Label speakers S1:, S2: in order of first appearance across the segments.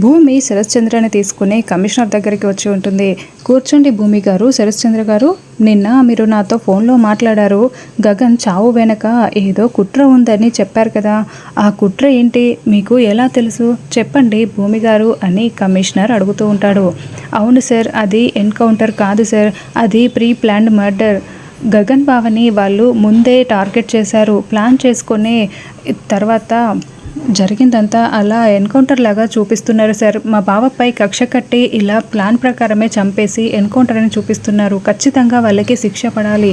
S1: భూమి శరత్చంద్రని తీసుకుని కమిషనర్ దగ్గరికి వచ్చి ఉంటుంది. కూర్చోండి భూమి గారు. శరత్చంద్ర గారు, నిన్న మీరు నాతో ఫోన్లో మాట్లాడారు. గగన్ చావు వెనక ఏదో కుట్ర ఉందని చెప్పారు కదా, ఆ కుట్ర ఏంటి, మీకు ఎలా తెలుసు చెప్పండి భూమి గారు అని కమిషనర్ అడుగుతూ ఉంటాడు. అవును సార్, అది ఎన్కౌంటర్ కాదు సార్, అది ప్రీ ప్లాన్డ్ మర్డర్. గగన్ బావని వాళ్ళు ముందే టార్గెట్ చేశారు. ప్లాన్ చేసుకుని తర్వాత జరిగిందంతా అలా ఎన్కౌంటర్ లాగా చూపిస్తున్నారు సార్. మా బావపై కక్ష కట్టి ఇలా ప్లాన్ ప్రకారమే చంపేసి ఎన్కౌంటర్ అని చూపిస్తున్నారు. ఖచ్చితంగా వాళ్ళకి శిక్ష పడాలి.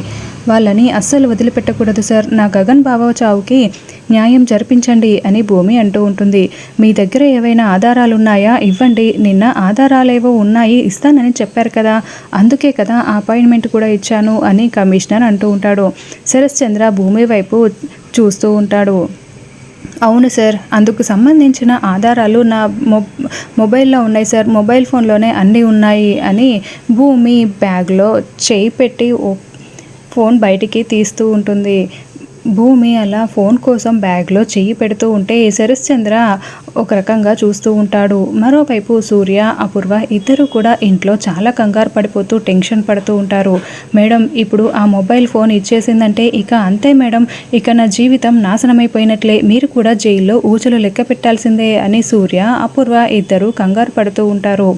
S1: వాళ్ళని అస్సలు వదిలిపెట్టకూడదు సార్. నా గగన్ బావ చావుకి న్యాయం జరిపించండి అని భూమి అంటూ ఉంటుంది. మీ దగ్గర ఏవైనా ఆధారాలు ఉన్నాయా, ఇవ్వండి. నిన్న ఆధారాలేవో ఉన్నాయి, ఇస్తానని చెప్పారు కదా, అందుకే కదా ఆ అపాయింట్మెంట్ కూడా ఇచ్చాను అని కమిషనర్ అంటూ ఉంటాడు. శరత్చంద్ర భూమి వైపు చూస్తూ ఉంటాడు. అవును సార్, అందుకు సంబంధించిన ఆధారాలు నా మొబైల్లో ఉన్నాయి సార్, మొబైల్ ఫోన్లోనే అన్నీ ఉన్నాయి అని భూమి బ్యాగ్లో చేయి పెట్టి ఫోన్ బయటికి తీస్తూ ఉంటుంది. భూమి అలా ఫోన్ కోసం బ్యాగ్లో చెయ్యి పెడుతూ ఉంటే శరత్చంద్ర ఒక రకంగా చూస్తూ ఉంటాడు. మరోవైపు సూర్య, అపూర్వ ఇద్దరు కూడా ఇంట్లో చాలా కంగారు పడిపోతూ టెన్షన్ పడుతూ ఉంటారు. మేడం, ఇప్పుడు ఆ మొబైల్ ఫోన్ ఇచ్చేసిందంటే ఇక అంతే మేడం, ఇక నా జీవితం నాశనమైపోయినట్లే, మీరు కూడా జైల్లో ఊచలు లెక్క పెట్టాల్సిందే అని సూర్య, అపూర్వ ఇద్దరు కంగారు పడుతూ ఉంటారు.